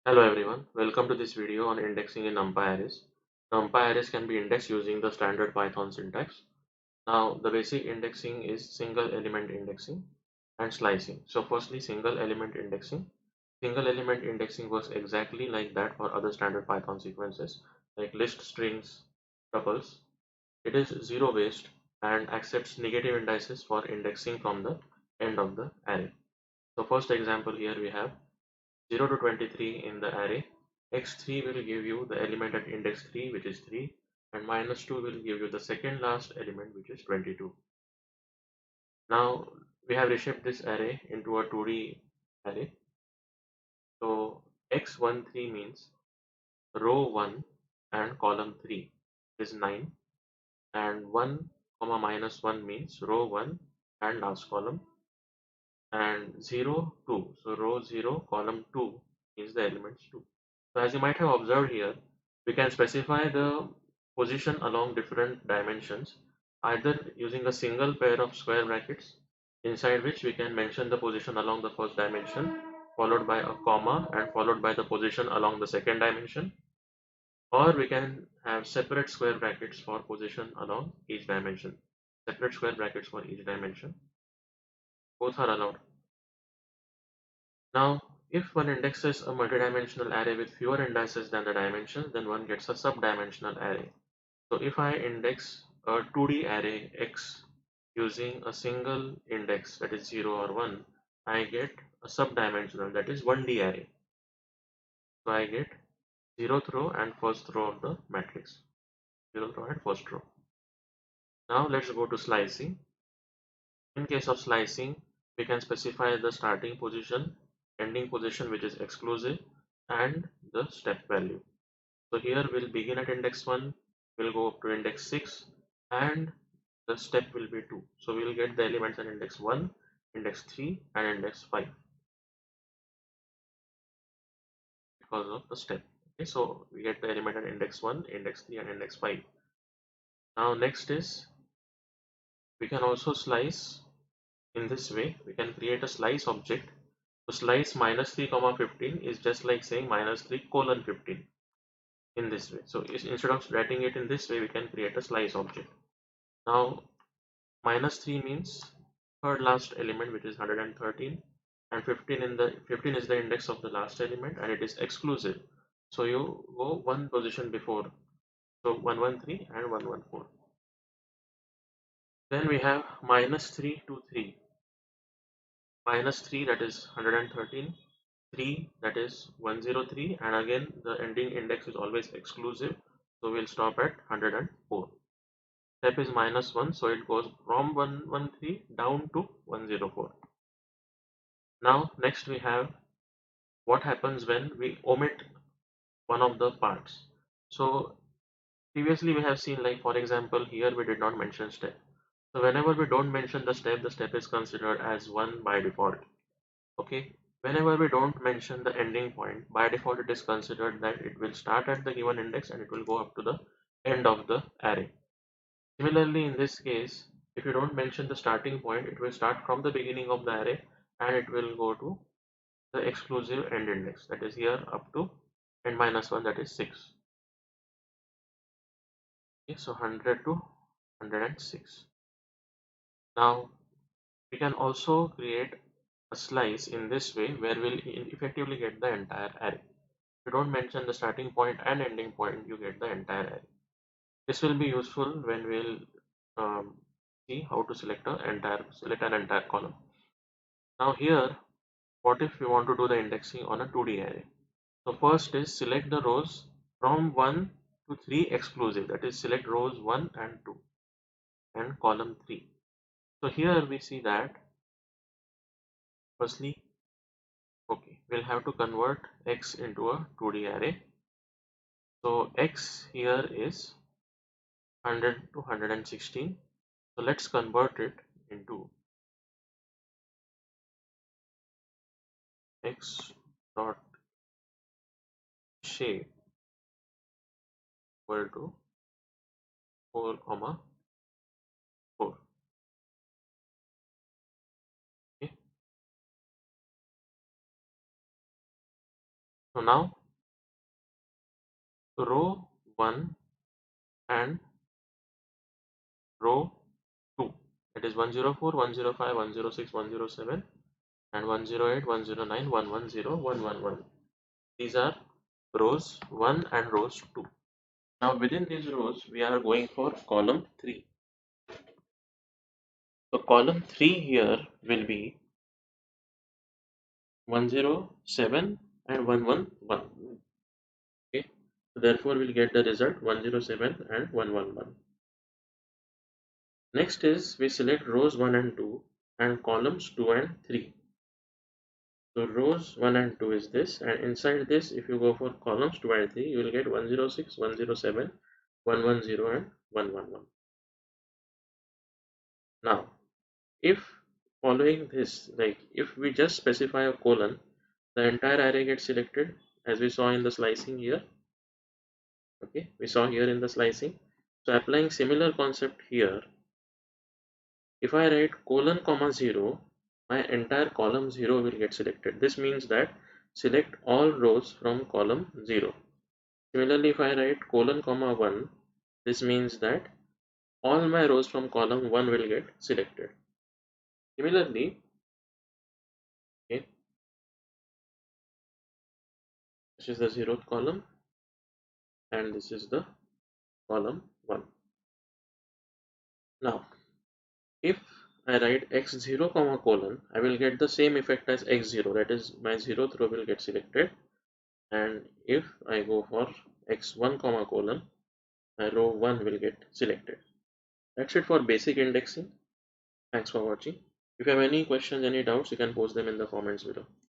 Hello everyone, welcome to this video on indexing in numpy arrays. Numpy arrays can be indexed using the standard Python syntax. Now the basic indexing is single element indexing and slicing. So firstly single element indexing. Single element indexing works exactly like that for other standard Python sequences like list, strings, tuples. It is zero based and accepts negative indices for indexing from the end of the array. So first example here we have 0 to 23 in the array. X3 will give you the element at index 3, which is 3, and minus 2 will give you the second last element, which is 22. Now we have reshaped this array into a 2D array. So x13 means row 1 and column 3 is 9, and 1 comma minus 1 means row 1 and last column, and 0 2, so row 0 column 2 is the elements 2. So as you might have observed here, we can specify the position along different dimensions either using a single pair of square brackets inside which we can mention the position along the first dimension followed by a comma and followed by the position along the second dimension, or we can have separate square brackets for position along each dimension. Separate square brackets for each dimension. Both are allowed. Now, if one indexes a multidimensional array with fewer indices than the dimensions, then one gets a subdimensional array. So if I index a 2D array X using a single index, that is 0 or 1, I get a subdimensional, that is 1D array. So I get 0th row and first row of the matrix. 0th row and first row. Now let's go to slicing. In case of slicing, we can specify the starting position, ending position, which is exclusive, and the step value. So here we'll begin at index 1, we'll go up to index 6, and the step will be 2. So we will get the elements at index 1, index 3, and index 5 because of the step. Okay, so we get the element at index 1, index 3, and index 5. Now next is we can also slice in this way. We can create a slice object. So slice minus 3 comma 15 is just like saying minus 3 colon 15 in this way. So instead of writing it in this way, we can create a slice object. Now minus 3 means third last element, which is 113, and 15 is the index of the last element, and it is exclusive. So you go one position before. So 113 and 114. Then we have minus 3 to 3. Minus 3, that is 113, 3, that is 103, and again the ending index is always exclusive, so we'll stop at 104. Step is minus 1, so it goes from 113 down to 104. Now next we have what happens when we omit one of the parts. So previously we have seen, like for example here we did not mention step. So whenever we don't mention the step is considered as 1 by default. Okay, whenever we don't mention the ending point, by default it is considered that it will start at the given index and it will go up to the end of the array. Similarly, in this case, if you don't mention the starting point, it will start from the beginning of the array and it will go to the exclusive end index, that is here up to n minus 1, that is 6. Okay, so 100 to 106. Now we can also create a slice in this way where we'll effectively get the entire array. If you don't mention the starting point and ending point, you get the entire array. This will be useful when we'll see how to select an entire column. Now here, what if we want to do the indexing on a 2D array? So first is select the rows from 1 to 3 exclusive, that is select rows 1 and 2 and column 3. So here we see that firstly, okay, we'll have to convert x into a 2D array. So x here is 100 to 116. So let's convert it into x dot shape equal to 4 comma 4. Okay. So now row 1 and row 2. It is 104, 105, 106, 107 and 108, 109, 110, 111. These are rows 1 and rows 2. Now within these rows we are going for column 3. So column 3 here will be 107 and 111. Okay. So therefore we'll get the result 107 and 111. Next is we select rows 1 and 2 and columns 2 and 3. So rows 1 and 2 is this, and inside this if you go for columns 2 and 3 you will get 106, 107, 110 and 111. Now if following this, like if we just specify a colon, the entire array gets selected as we saw in the slicing here. Okay, we saw here in the slicing. So applying similar concept here, if I write colon comma 0, my entire column 0 will get selected. This means that select all rows from column 0. Similarly, if I write colon comma 1, this means that all my rows from column 1 will get selected. Similarly, okay, this is the 0th column and this is the column 1. Now, if I write x0 comma colon, I will get the same effect as x0, that is my 0th row will get selected. And if I go for x1 comma colon, my row 1 will get selected. That's it for basic indexing. Thanks for watching. If you have any questions, any doubts, you can post them in the comments below.